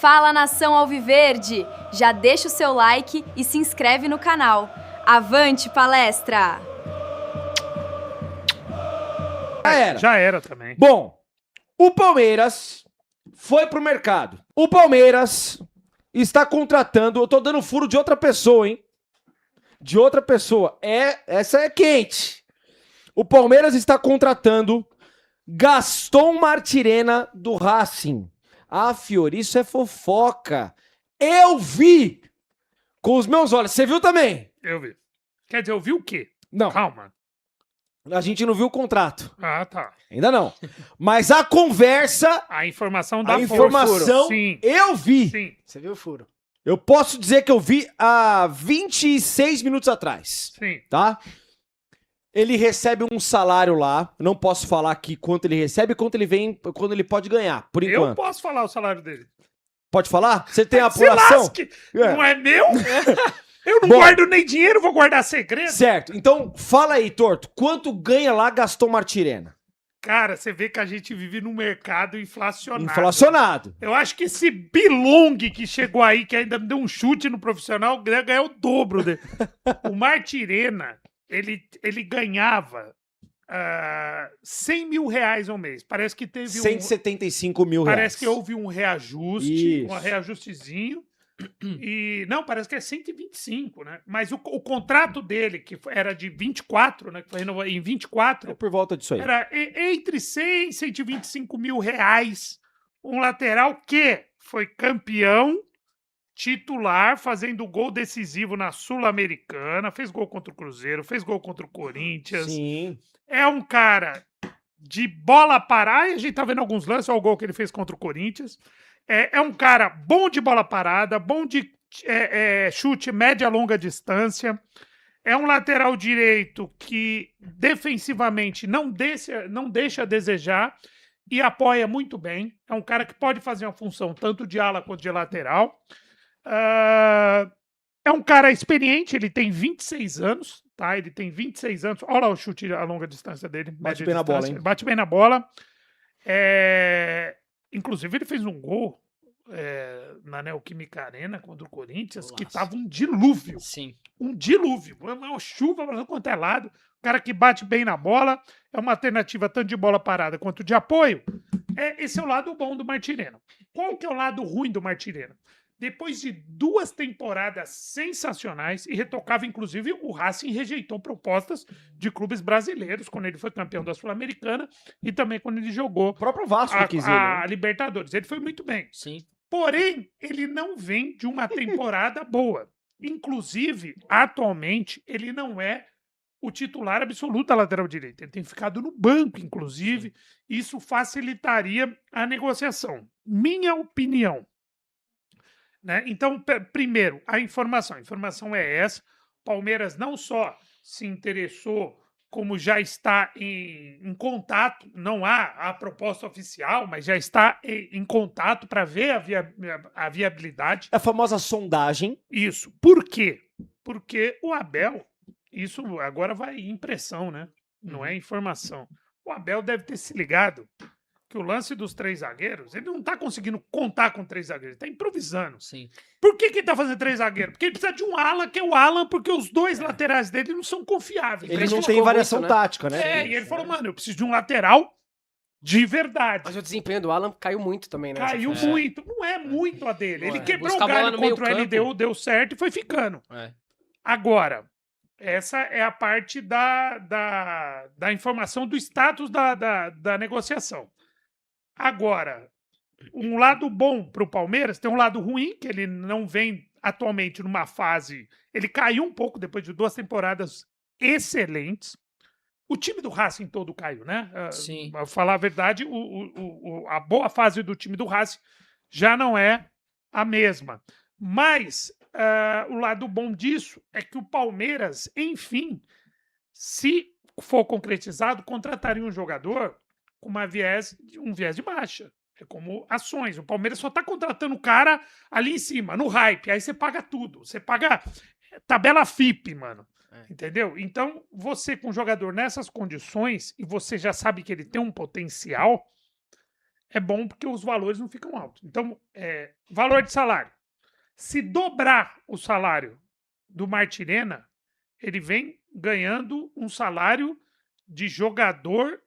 Fala, nação alviverde! Já deixa o seu like e se inscreve no canal. Avante palestra! Já era também. Bom, o Palmeiras foi pro mercado. O Palmeiras está contratando... Eu tô dando furo de outra pessoa, hein? De outra pessoa. Essa é quente. O Palmeiras está contratando Gaston Martirena do Racing. Ah, Fiori, isso é fofoca. Eu vi com os meus olhos. Você viu também? Eu vi. Quer dizer, eu vi o quê? Não. Calma. A gente não viu o contrato. Ah, tá. Ainda não. Mas a conversa, A informação da a informação, Sim. eu vi. Sim, Você viu o furo? Eu posso dizer que eu vi há 26 minutos atrás, sim. tá? Ele recebe um salário lá. Não posso falar aqui quanto ele recebe e quanto ele pode ganhar, por Eu enquanto. posso falar o salário dele. Pode falar? Você tem a Se apuração? lasque! É. Não é meu? Eu não Bom. guardo nem dinheiro, vou guardar segredo. Certo. Então, fala aí, Torto. Quanto ganha lá Gaston Martirena? Cara, você vê que a gente vive num mercado inflacionado. Inflacionado. Eu acho que esse Bilong que chegou aí, que ainda me deu um chute no profissional, ganhou o dobro dele. O Martirena, ele ganhava 100 mil reais ao mês. Parece que teve 175 mil reais. Parece que houve um reajuste, Isso. um reajustezinho. E não, parece que é 125, né? Mas o contrato dele, que era de 24, né? Que foi renovado em 24, É por volta disso aí. era entre 100 e 125 mil reais. Um lateral que foi campeão titular, fazendo gol decisivo na Sul-Americana, fez gol contra o Cruzeiro, fez gol contra o Corinthians. Sim. É um cara de bola parada, e a gente tá vendo alguns lances, olha o gol que ele fez contra o Corinthians. É um cara bom de bola parada, bom de chute média longa distância. É um lateral direito que defensivamente não deixa a desejar e apoia muito bem. É um cara que pode fazer uma função tanto de ala quanto de lateral. É um cara experiente, ele tem 26 anos, tá? Ele tem 26 anos. Olha lá o chute a longa distância dele. Bate média bem na bola, distância. hein? Bate bem na bola. Inclusive, ele fez um gol na Neoquímica Arena contra o Corinthians, que Nossa. tava um dilúvio. Sim. Um dilúvio. Uma chuva para não quanto é lado. O cara que bate bem na bola. É uma alternativa tanto de bola parada quanto de apoio. Esse é o lado bom do Martirena. Qual que é o lado ruim do Martirena? Depois de 2 temporadas sensacionais, e retocava, inclusive, o Racing rejeitou propostas de clubes brasileiros, quando ele foi campeão da Sul-Americana, e também quando ele jogou O próprio Vasco quis ele. a né? Libertadores. Ele foi muito bem. Sim. Porém, ele não vem de uma temporada boa. Inclusive, atualmente, ele não é o titular absoluto da lateral direita. Ele tem ficado no banco, inclusive. Isso facilitaria a negociação. Minha opinião. Né? Então, primeiro, a informação. A informação é essa. Palmeiras não só se interessou, como já está em contato, não há a proposta oficial, mas já está em contato para ver a viabilidade. A famosa sondagem. Isso. Por quê? Porque o Abel, isso agora vai impressão, né? Não é informação. O Abel deve ter se ligado que o lance dos 3 zagueiros, ele não tá conseguindo contar com 3 zagueiros, ele tá improvisando. Sim. Por que ele tá fazendo 3 zagueiros? Porque ele precisa de um ala, que é o Alan, porque os 2 laterais dele não são confiáveis. Ele Ele não ficou tem variação muito, né? tática, né? E ele falou, mano, eu preciso de um lateral de verdade. Mas o desempenho do Alan caiu muito também, né? Caiu muito. Não é muito a dele. Não Ele é. quebrou Buscar o a bola galho no meio contra o campo. LDU, deu certo e foi ficando. É. Agora, essa é a parte da informação do status da negociação. Agora, um lado bom para o Palmeiras, tem um lado ruim, que ele não vem atualmente numa fase... Ele caiu um pouco depois de 2 temporadas excelentes. O time do Racing todo caiu, né? Sim. Pra falar a verdade, a boa fase do time do Racing já não é a mesma. Mas o lado bom disso é que o Palmeiras, enfim, se for concretizado, contrataria um jogador com um viés de baixa. É como ações. O Palmeiras só tá contratando o cara ali em cima, no hype. Aí você paga tudo. Você paga tabela FIP, mano. Entendeu? Então, você com um jogador nessas condições, e você já sabe que ele tem um potencial, é bom porque os valores não ficam altos. Então, valor de salário. Se dobrar o salário do Martirena, ele vem ganhando um salário de jogador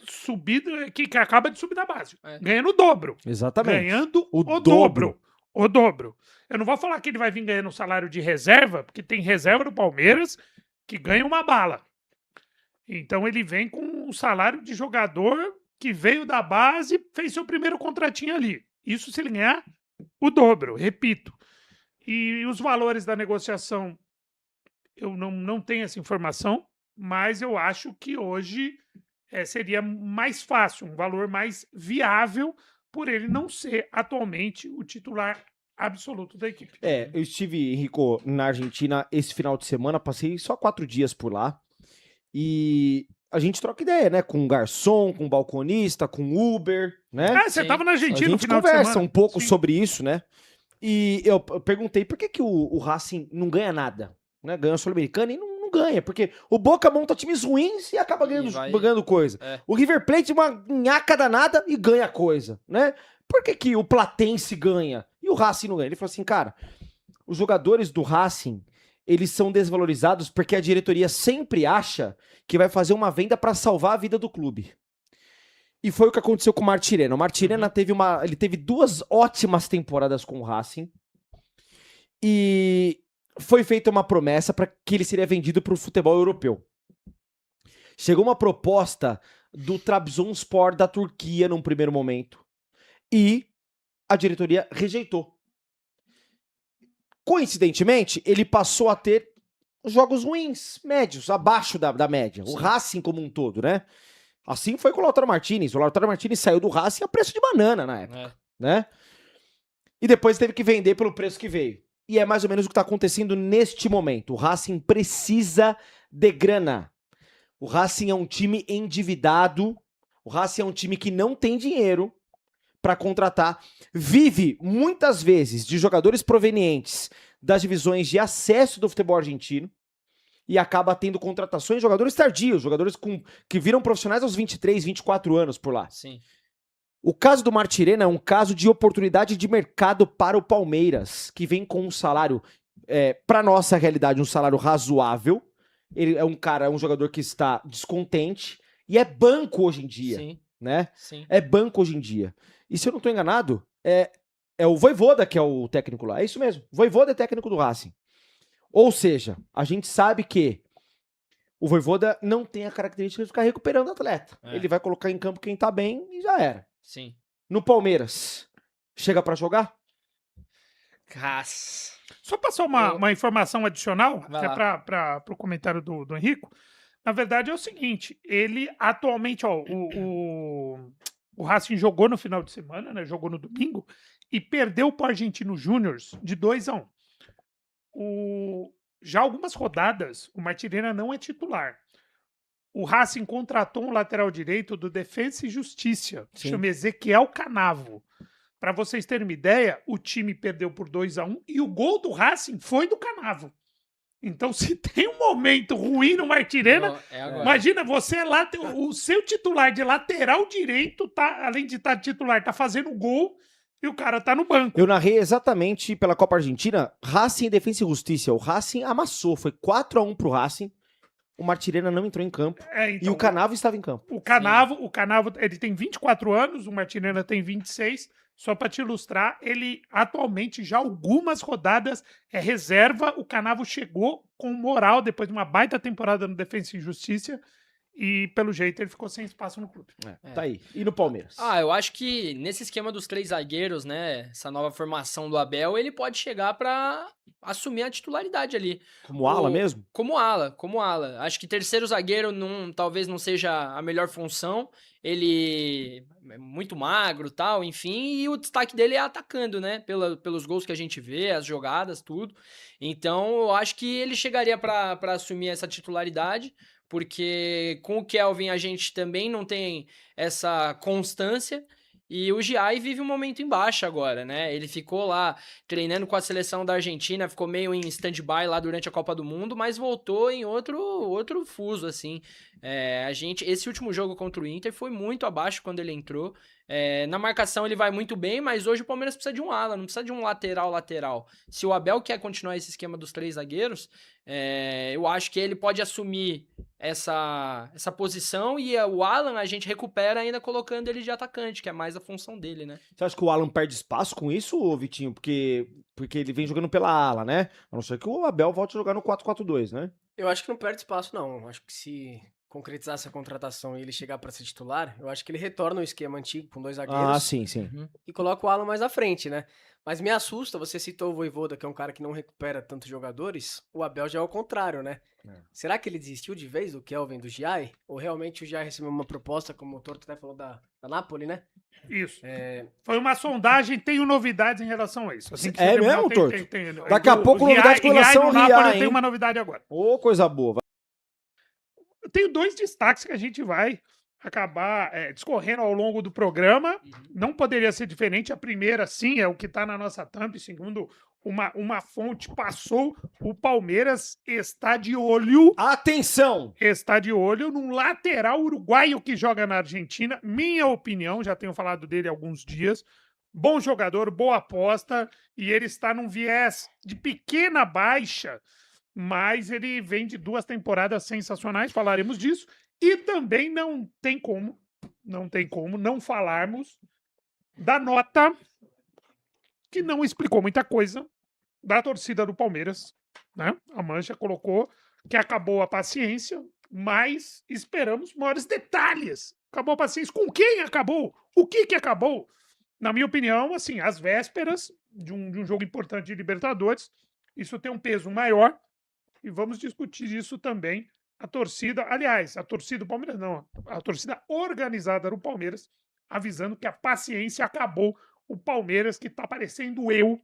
subido que acaba de subir da base. É. Ganhando o dobro. Exatamente. Ganhando O o dobro. dobro. O dobro. Eu não vou falar que ele vai vir ganhando um salário de reserva, porque tem reserva do Palmeiras que ganha uma bala. Então ele vem com um salário de jogador que veio da base, fez seu primeiro contratinho ali. Isso se ele ganhar o dobro, repito. E os valores da negociação, eu não tenho essa informação, mas eu acho que hoje seria mais fácil, um valor mais viável, por ele não ser atualmente o titular absoluto da equipe. Eu estive, Henrico, na Argentina esse final de semana, passei só 4 dias por lá. E a gente troca ideia, né? Com garçom, com balconista, com Uber, né? Você Sim. estava na A Argentina no gente final de conversa semana. um pouco Sim. sobre isso, né? E eu perguntei por que o Racing não ganha nada, né? Ganha a Sul-Americana e não ganha, porque o Boca monta times ruins e acaba ganhando coisa. É. O River Plate uma nhaca danada e ganha coisa, né? Por que o Platense ganha e o Racing não ganha? Ele falou assim, cara, os jogadores do Racing, eles são desvalorizados porque a diretoria sempre acha que vai fazer uma venda para salvar a vida do clube. E foi o que aconteceu com o Martirena. O Martirena ele teve 2 ótimas temporadas com o Racing. E foi feita uma promessa para que ele seria vendido para o futebol europeu. Chegou uma proposta do Trabzonspor da Turquia num primeiro momento. E a diretoria rejeitou. Coincidentemente, ele passou a ter jogos ruins, médios, abaixo da média. O Racing como um todo, né? Assim foi com o Lautaro Martinez. O Lautaro Martinez saiu do Racing a preço de banana na época, né? E depois teve que vender pelo preço que veio. E é mais ou menos o que está acontecendo neste momento. O Racing precisa de grana. O Racing é um time endividado. O Racing é um time que não tem dinheiro para contratar. Vive muitas vezes de jogadores provenientes das divisões de acesso do futebol argentino e acaba tendo contratações de jogadores tardios, jogadores que viram profissionais aos 23, 24 anos por lá. Sim. O caso do Martirena é um caso de oportunidade de mercado para o Palmeiras, que vem com um salário, para nossa realidade, um salário razoável. Ele é um jogador que está descontente e é banco hoje em dia, Sim. né? Sim. É banco hoje em dia. E se eu não estou enganado, é o Vojvoda que é o técnico lá. É isso mesmo. O Vojvoda é técnico do Racing. Ou seja, a gente sabe que o Vojvoda não tem a característica de ficar recuperando o atleta. Ele vai colocar em campo quem tá bem e já era. Sim. No Palmeiras, chega pra jogar? Só passar uma informação adicional, Vai até lá. para o comentário do Henrico. Na verdade é o seguinte, ele atualmente, o Racing jogou no final de semana, né? Jogou no domingo e perdeu para o Argentino Júnior de 2-1. Já algumas rodadas, o Martirena não é titular. O Racing contratou um lateral direito do Defensa e Justiça, Sim. chama Ezequiel Canavo. Para vocês terem uma ideia, o time perdeu por 2-1 e o gol do Racing foi do Canavo. Então, se tem um momento ruim no Martirena, É agora. imagina, você o seu titular de lateral direito, além de estar titular, tá fazendo gol e o cara tá no banco. Eu narrei exatamente pela Copa Argentina, Racing e Defensa e Justiça. O Racing amassou, foi 4-1 pro Racing. O Martirena não entrou em campo. Então, E o Canavo estava em campo. O Canavo, ele tem 24 anos, o Martirena tem 26. Só para te ilustrar, ele atualmente já algumas rodadas é reserva. O Canavo chegou com moral depois de uma baita temporada no Defensa e Justiça e, pelo jeito, ele ficou sem espaço no clube. Tá aí. E no Palmeiras? Eu acho que nesse esquema dos 3 zagueiros, né, essa nova formação do Abel, ele pode chegar pra assumir a titularidade ali. Como ala mesmo? Como ala. Acho que terceiro zagueiro talvez não seja a melhor função. Ele é muito magro, tal, enfim, e o destaque dele é atacando, né? Pelos gols que a gente vê, as jogadas, tudo. Então, eu acho que ele chegaria pra assumir essa titularidade, porque com o Kelvin a gente também não tem essa constância. E o Giai vive um momento em baixa agora, né? Ele ficou lá treinando com a seleção da Argentina, ficou meio em stand-by lá durante a Copa do Mundo, mas voltou em outro fuso, assim. Esse último jogo contra o Inter foi muito abaixo quando ele entrou. Na marcação ele vai muito bem, mas hoje o Palmeiras precisa de um ala, não precisa de um lateral. Se o Abel quer continuar esse esquema dos 3 zagueiros, eu acho que ele pode assumir essa posição e o Alan a gente recupera ainda colocando ele de atacante, que é mais a função dele, né? Você acha que o Alan perde espaço com isso, ô Vitinho? Porque ele vem jogando pela ala, né? A não ser que o Abel volte a jogar no 4-4-2, né? Eu acho que não perde espaço, não. Acho que se concretizar essa contratação e ele chegar para ser titular, eu acho que ele retorna ao esquema antigo com 2 zagueiros Ah, sim. e coloca o Alan mais à frente, né? Mas me assusta, você citou o Vojvoda, que é um cara que não recupera tantos jogadores, o Abel já é o contrário, né? Será que ele desistiu de vez do Kelvin, do Giai? Ou realmente o Giai recebeu uma proposta, como o Torto até falou, da Napoli, né? Isso. Foi uma sondagem, tenho novidades em relação a isso. Assim que você É terminar, mesmo, Torto? tem- Daqui a pouco novidade com relação ao Napoli, Riai, eu tenho hein? uma novidade agora. Ô, coisa boa. Eu tenho 2 destaques que a gente vai acabar discorrendo ao longo do programa. Não poderia ser diferente. A primeira, sim, é o que está na nossa thumb. Segundo uma fonte passou, o Palmeiras está de olho Atenção! num lateral uruguaio que joga na Argentina. Minha opinião, já tenho falado dele há alguns dias. Bom jogador, boa aposta, e ele está num viés de pequena baixa, mas ele vem de 2 temporadas sensacionais, falaremos disso. E também não tem como não falarmos da nota que não explicou muita coisa da torcida do Palmeiras, né? A Mancha colocou que acabou a paciência, mas esperamos maiores detalhes. Acabou a paciência. Com quem acabou? O que acabou? Na minha opinião, assim, às vésperas de um jogo importante de Libertadores, isso tem um peso maior e vamos discutir isso também. A torcida do Palmeiras não, a torcida organizada do Palmeiras, avisando que a paciência acabou. O Palmeiras que tá parecendo eu,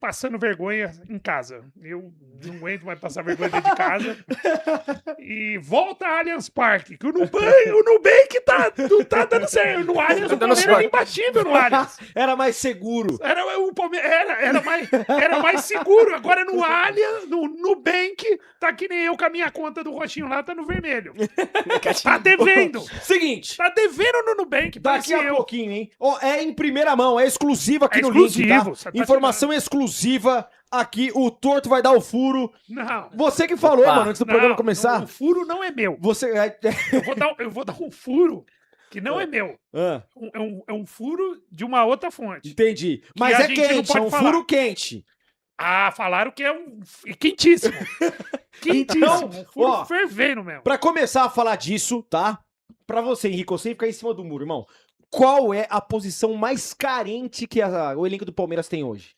passando vergonha em casa. Eu não aguento mais passar vergonha dentro de casa. E volta a Allianz Parque, que o Nubank não tá dando certo. No Allianz, o Palmeiras era imbatível no Allianz. Era mais seguro. Era mais seguro. Agora no Allianz, no Nubank, tá que nem eu com a minha conta do roxinho lá, tá no vermelho. Tá devendo. Seguinte. Tá devendo no Nubank. Daqui a pouquinho, hein? Ó, é em primeira mão, é exclusivo aqui É no link, exclusivo, tá? você tá Informação exclusiva aqui, o Torto vai dar o furo. Não. Você que falou, mano, antes do programa começar. O furo não é meu. Você... Eu vou dar um furo que não é meu. Ah, É um furo de uma outra fonte. entendi. Mas a é gente não quente, é pode um falar. furo quente. Ah, falaram que é quentíssimo. Quentíssimo. Então, Um furo ó, fervendo mesmo. Pra começar a falar disso, tá? Pra você, Henrique, você ficar em cima do muro, irmão. Qual é a posição mais carente que o elenco do Palmeiras tem hoje?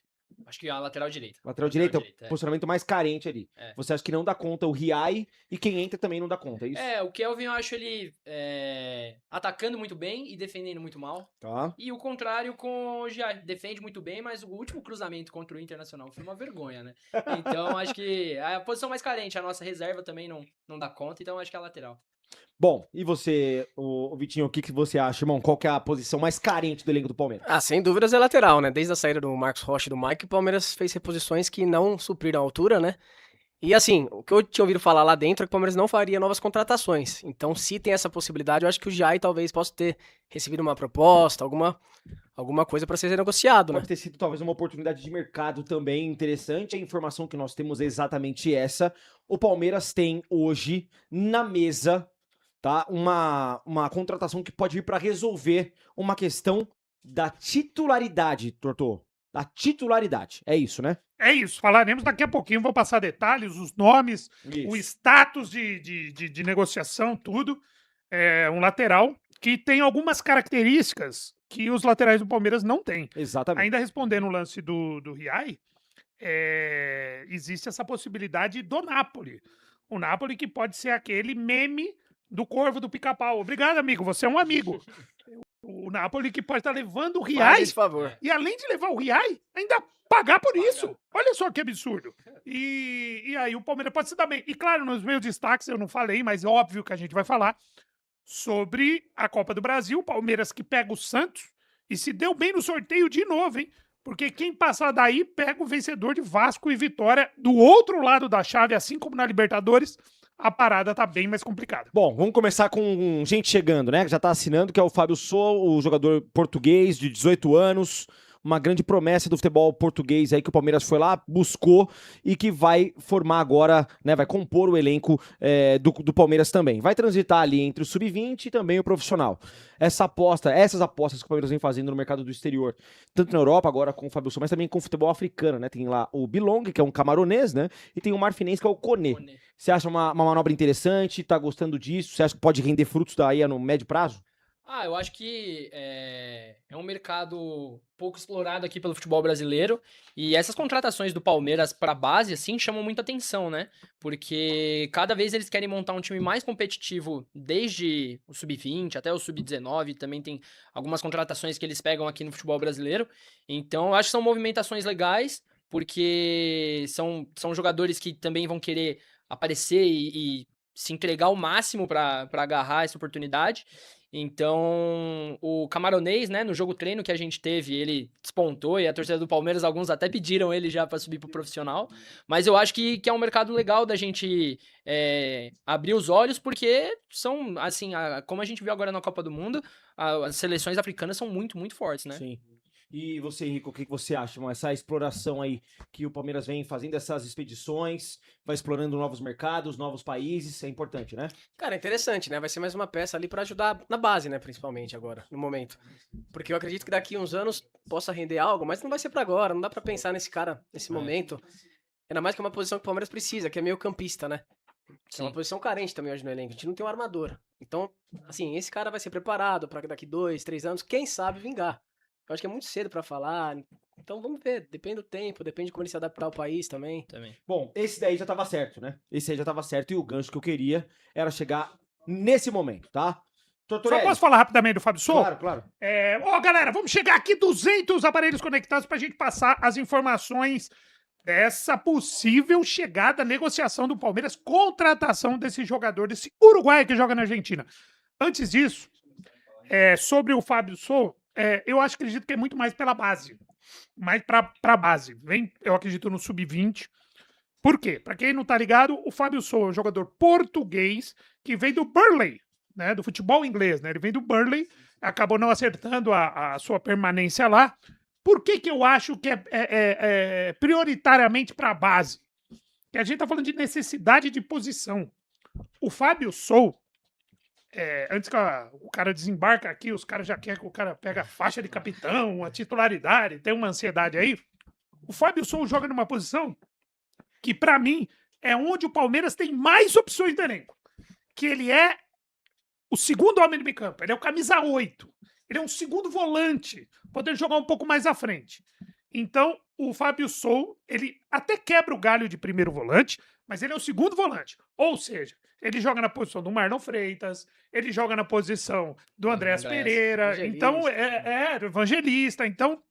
Acho que a lateral direita. Lateral direito é o é. posicionamento mais carente ali. É. Você acha que não dá conta o Riai e quem entra também não dá conta, é isso? O Kelvin eu acho ele atacando muito bem e defendendo muito mal. Tá. E o contrário com o Giai. Defende muito bem, mas o último cruzamento contra o Internacional foi uma vergonha, né? Então acho que a posição mais carente, a nossa reserva também não dá conta, então acho que é a lateral. Bom, e você, o Vitinho, o que você acha, irmão? Qual que é a posição mais carente do elenco do Palmeiras? Sem dúvidas é lateral, né? Desde a saída do Marcos Rocha e do Mike, o Palmeiras fez reposições que não supriram a altura, né? E assim, o que eu tinha ouvido falar lá dentro é que o Palmeiras não faria novas contratações. Então, se tem essa possibilidade, eu acho que o Giai talvez possa ter recebido uma proposta, alguma coisa para ser negociado, né? Pode ter sido talvez uma oportunidade de mercado também interessante. A informação que nós temos é exatamente essa. O Palmeiras tem hoje na mesa, tá, uma contratação que pode vir para resolver uma questão da titularidade, Torto. Da titularidade. É isso, né? É isso. Falaremos daqui a pouquinho. Vou passar detalhes, os nomes, o status de negociação, tudo. É um lateral que tem algumas características que os laterais do Palmeiras não têm. Exatamente. Ainda respondendo o lance do Riai, existe essa possibilidade do Napoli. O Napoli que pode ser aquele meme do Corvo do Pica-Pau. Obrigado, amigo. Você é um amigo. O Napoli que pode estar levando o Riai. Faz esse favor. E além de levar o Riai, ainda pagar por isso. Olha só que absurdo. E aí o Palmeiras pode se dar bem. E claro, nos meus destaques eu não falei, mas é óbvio que a gente vai falar sobre a Copa do Brasil. O Palmeiras que pega o Santos e se deu bem no sorteio de novo, hein? Porque quem passar daí pega o vencedor de Vasco e Vitória do outro lado da chave, assim como na Libertadores. a parada tá bem mais complicada. Bom, vamos começar com gente chegando, né? Que já tá assinando, que é o Fábio Sou, o jogador português de 18 anos. Uma grande promessa do futebol português aí que o Palmeiras foi lá, buscou e que vai formar agora, né? Vai compor o elenco do Palmeiras também. Vai transitar ali entre o sub-20 e também o profissional. Essas apostas que o Palmeiras vem fazendo no mercado do exterior, tanto na Europa, agora com o Fábio Sou, mas também com o futebol africano, né? Tem lá o Bilong, que é um camaronês, né? E tem o marfinense, que é o Koné. Você acha uma manobra interessante? Tá gostando disso? Você acha que pode render frutos daí no médio prazo? Eu acho que é um mercado pouco explorado aqui pelo futebol brasileiro, e essas contratações do Palmeiras para base, assim, chamam muita atenção, né? Porque cada vez eles querem montar um time mais competitivo, desde o sub-20 até o sub-19, também tem algumas contratações que eles pegam aqui no futebol brasileiro, então eu acho que são movimentações legais, porque são jogadores que também vão querer aparecer e se entregar ao máximo para agarrar essa oportunidade. Então, o camaronês, né, no jogo treino que a gente teve, ele despontou, e a torcida do Palmeiras, alguns até pediram ele já para subir pro profissional, mas eu acho que é um mercado legal da gente abrir os olhos, porque são, assim, como a gente viu agora na Copa do Mundo, as seleções africanas são muito, muito fortes, né? Sim. E você, Henrique, o que você acha? Essa exploração aí que o Palmeiras vem fazendo, essas expedições, vai explorando novos mercados, novos países, é importante, né? Cara, é interessante, né? Vai ser mais uma peça ali pra ajudar na base, né? Principalmente agora, no momento. Porque eu acredito que daqui uns anos possa render algo, mas não vai ser pra agora, não dá pra pensar nesse cara, nesse momento. Ainda mais que é uma posição que o Palmeiras precisa, que é meio campista, né? É uma posição carente também hoje no elenco, a gente não tem um armador. Então, assim, esse cara vai ser preparado pra daqui 2, 3 anos, quem sabe vingar. Eu acho que é muito cedo pra falar, então vamos ver, depende do tempo, depende de como ele se adaptar ao país também. Bom, esse daí já tava certo, né? Esse aí já tava certo e o gancho que eu queria era chegar nesse momento, tá? Só posso falar rapidamente do Fábio Sou? Claro, claro. Galera, vamos chegar aqui 200 aparelhos conectados pra gente passar as informações dessa possível chegada, negociação do Palmeiras, contratação desse jogador, desse uruguaio que joga na Argentina. Antes disso, sobre o Fábio Sou, eu acredito que é muito mais pela base. Mais pra base. Eu acredito no sub-20. Por quê? Pra quem não tá ligado, o Fábio Sou é um jogador português que veio do Burnley, né? Do futebol inglês, né? Ele vem do Burnley, acabou não acertando a sua permanência lá. Por que eu acho que é prioritariamente pra base? Porque a gente tá falando de necessidade de posição. O Fábio Sou, antes que o cara desembarca aqui, os caras já querem que o cara pega a faixa de capitão, a titularidade, tem uma ansiedade aí. O Fábio Sou joga numa posição que, pra mim, é onde o Palmeiras tem mais opções do elenco. Que ele é o segundo homem do meio campo, ele é o camisa 8. Ele é um segundo volante, poder jogar um pouco mais à frente. Então, o Fábio Sou, ele até quebra o galho de primeiro volante, mas ele é o segundo volante. Ou seja, ele joga na posição do Marlon Freitas, ele joga na posição do Andrés Pereira, evangelista. então evangelista. Então,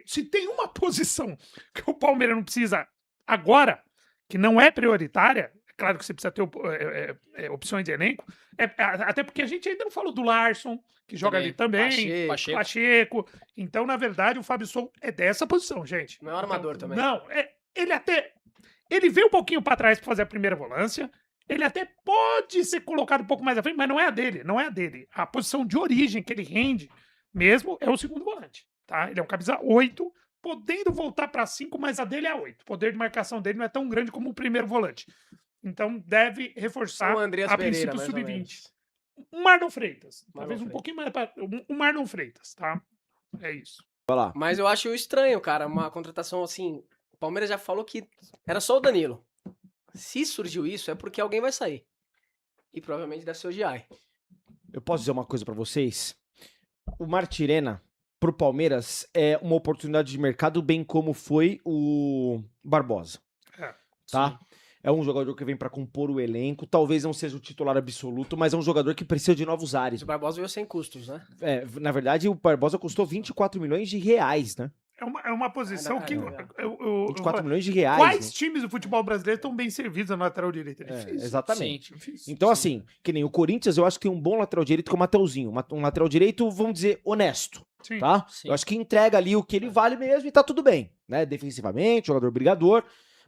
se tem uma posição que o Palmeiras não precisa agora, que não é prioritária, é claro que você precisa ter opções de elenco, até porque a gente ainda não falou do Larson, que joga ali também, Pacheco. Então, na verdade, o Fábio Sou é dessa posição, gente. Não é um armador também. Não, ele veio um pouquinho pra trás pra fazer a primeira volância. Ele até pode ser colocado um pouco mais à frente, mas não é a dele, não é a dele. A posição de origem que ele rende mesmo é o segundo volante, tá? Ele é um camisa 8, podendo voltar pra 5, mas a dele é a 8. O poder de marcação dele não é tão grande como o primeiro volante. Então deve reforçar O Andrés a Pereira, princípio mais ou sub-20. menos. Um Marlon Freitas. Talvez Marlon um pouquinho mais para um Marlon Freitas, tá? É isso. Vai lá. Mas eu acho estranho, cara, uma contratação assim. O Palmeiras já falou que era só o Danilo. Se surgiu isso, é porque alguém vai sair. E provavelmente deve ser o Giai. Eu posso dizer uma coisa pra vocês? O Martirena, pro Palmeiras, é uma oportunidade de mercado, bem como foi o Barbosa. Tá? Sim. É um jogador que vem pra compor o elenco. Talvez não seja o titular absoluto, mas é um jogador que precisa de novos ares. O Barbosa veio sem custos, né? Na verdade, o Barbosa custou 24 milhões de reais, né? É uma posição que... 24 milhões de reais. Quais né? times do futebol brasileiro estão bem servidos na lateral direita? É difícil. Exatamente. Difícil. Então, assim, que nem o Corinthians, eu acho que tem um bom lateral direito que é o Mateuzinho. Um lateral direito, vamos dizer, honesto. Sim. Tá? Sim. Eu acho que entrega ali o que ele vale mesmo e tá tudo bem, né? Defensivamente, jogador brigador.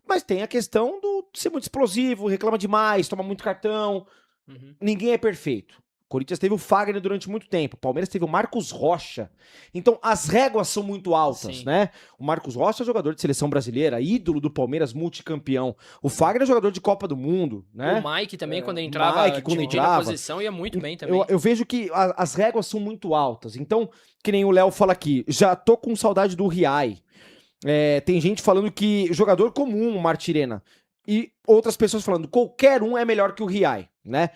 Mas tem a questão de ser muito explosivo, reclama demais, toma muito cartão. Uhum. Ninguém é perfeito. O Corinthians teve o Fagner durante muito tempo. O Palmeiras teve o Marcos Rocha. Então, as réguas são muito altas, Sim. né? O Marcos Rocha é jogador de seleção brasileira, ídolo do Palmeiras, multicampeão. O Fagner é jogador de Copa do Mundo, né? O Mike também, quando entrava, Mike, quando dividindo a entrava. posição, ia muito bem também. Eu vejo que as réguas são muito altas. Então, que nem o Léo fala aqui, já tô com saudade do Riai. Tem gente falando que jogador comum, o Martirena. E outras pessoas falando, qualquer um é melhor que o Riai, né?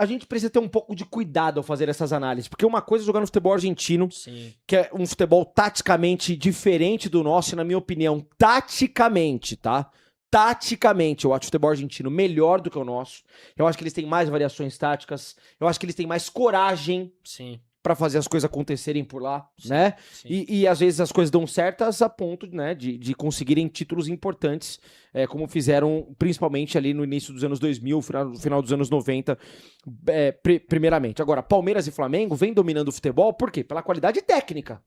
A gente precisa ter um pouco de cuidado ao fazer essas análises, porque uma coisa é jogar no futebol argentino, Sim. que é um futebol taticamente diferente do nosso, e na minha opinião, taticamente, tá? Taticamente, eu acho o futebol argentino melhor do que o nosso. Eu acho que eles têm mais variações táticas, eu acho que eles têm mais coragem Sim. pra fazer as coisas acontecerem por lá, né? Sim. E às vezes as coisas dão certas a ponto, né, de conseguirem títulos importantes, como fizeram principalmente ali no início dos anos 2000, final dos anos 90, primeiramente. Agora, Palmeiras e Flamengo vêm dominando o futebol, por quê? Pela qualidade técnica.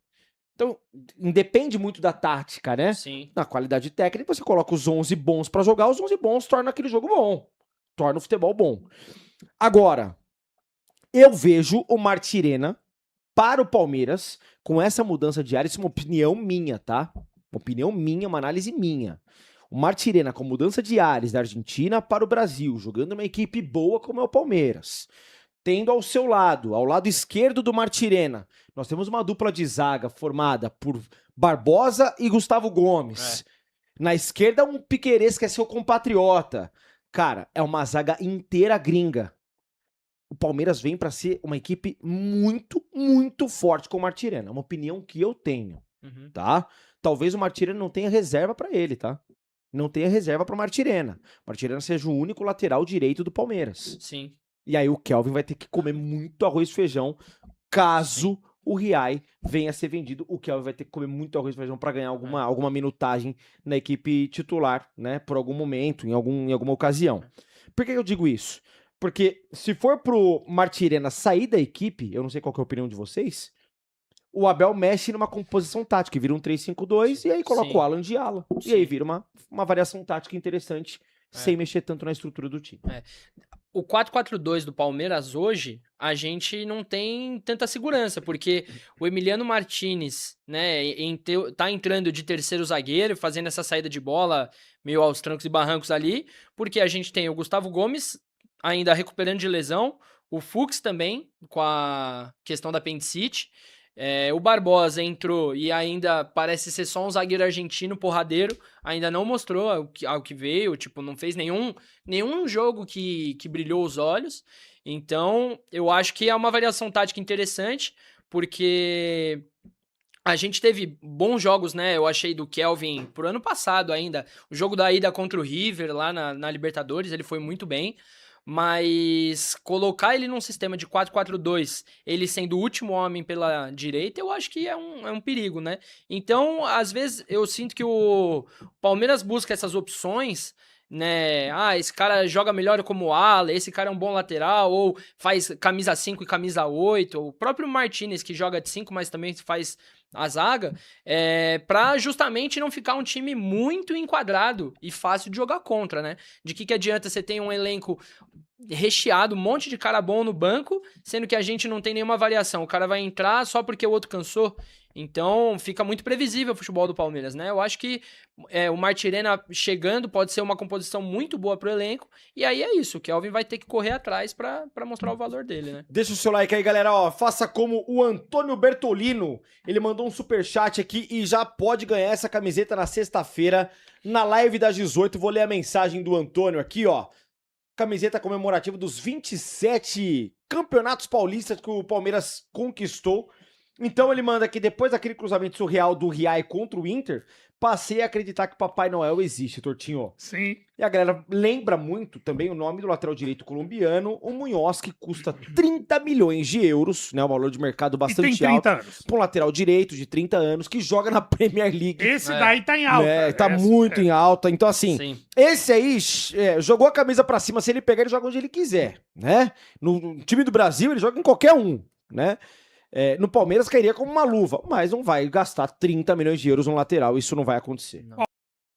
Então, independe muito da tática, né? Sim. Na qualidade técnica, você coloca os 11 bons pra jogar, os 11 bons torna aquele jogo bom. Torna o futebol bom. Agora, eu vejo o Martirena para o Palmeiras com essa mudança de área, isso é uma opinião minha, tá? Uma opinião minha, uma análise minha. O Martirena com mudança de áreas da Argentina para o Brasil, jogando uma equipe boa como é o Palmeiras. Tendo ao seu lado, ao lado esquerdo do Martirena, nós temos uma dupla de zaga formada por Barbosa e Gustavo Gomes. Na esquerda, um Piquerez que é seu compatriota. Cara, é uma zaga inteira gringa. O Palmeiras vem pra ser uma equipe muito, muito forte com o Martirena. É uma opinião que eu tenho, Uhum. tá? Talvez o Martirena não tenha reserva pra ele, tá? Não tenha reserva pro Martirena. O Martirena seja o único lateral direito do Palmeiras. Sim. E aí o Kelvin vai ter que comer muito arroz e feijão caso o Riai venha a ser vendido. O Kelvin vai ter que comer muito arroz e feijão pra ganhar alguma minutagem na equipe titular, né? Por algum momento, em alguma ocasião. Por que eu digo isso? Porque se for pro Martirena sair da equipe, eu não sei qual que é a opinião de vocês, o Abel mexe numa composição tática, vira um 3-5-2 e aí coloca Sim. o Alan de ala. E Sim. aí vira uma variação tática interessante, sem mexer tanto na estrutura do time. O 4-4-2 do Palmeiras hoje, a gente não tem tanta segurança, porque o Emiliano Martinez, né, tá entrando de terceiro zagueiro, fazendo essa saída de bola meio aos trancos e barrancos ali, porque a gente tem o Gustavo Gomes ainda recuperando de lesão, o Fux também, com a questão da apendicite, o Barbosa entrou e ainda parece ser só um zagueiro argentino porradeiro, ainda não mostrou ao que veio, tipo, não fez nenhum jogo que brilhou os olhos. Então, eu acho que é uma variação tática interessante, porque a gente teve bons jogos, né? Eu achei do Kelvin pro ano passado ainda. O jogo da ida contra o River lá na Libertadores, ele foi muito bem. Mas colocar ele num sistema de 4-4-2, ele sendo o último homem pela direita, eu acho que é um perigo, né? Então, às vezes, eu sinto que o Palmeiras busca essas opções, né? Ah, esse cara joga melhor como ala, esse cara é um bom lateral, ou faz camisa 5 e camisa 8, o próprio Martinez, que joga de 5, mas também faz a zaga, pra justamente não ficar um time muito enquadrado e fácil de jogar contra, né? De que adianta você ter um elenco recheado, um monte de cara bom no banco, sendo que a gente não tem nenhuma variação. O cara vai entrar só porque o outro cansou. Então, fica muito previsível o futebol do Palmeiras, né? Eu acho que o Martirena chegando pode ser uma composição muito boa pro elenco, e aí é isso, o Kelvin vai ter que correr atrás pra mostrar o valor dele, né? Deixa o seu like aí, galera, ó, faça como o Antônio Bertolino, ele mandou um superchat aqui e já pode ganhar essa camiseta na sexta-feira, na live das 18, vou ler a mensagem do Antônio aqui, ó, camiseta comemorativa dos 27 campeonatos paulistas que o Palmeiras conquistou. Então ele manda aqui, depois daquele cruzamento surreal do Riai contra o Inter, passei a acreditar que Papai Noel existe, Tortinho. Sim. E a galera lembra muito também o nome do lateral direito colombiano, o Munhoz, que custa 30 milhões de euros, né, um valor de mercado E bastante tem 30 alto, anos. para um lateral direito de 30 anos, que joga na Premier League. Esse daí tá em alta. Tá muito em alta. Então, assim, Sim. esse aí jogou a camisa pra cima. Se ele pegar, ele joga onde ele quiser, né? No time do Brasil, ele joga em qualquer um, né? No Palmeiras cairia como uma luva, mas não vai gastar 30 milhões de euros no lateral. Isso não vai acontecer. Não.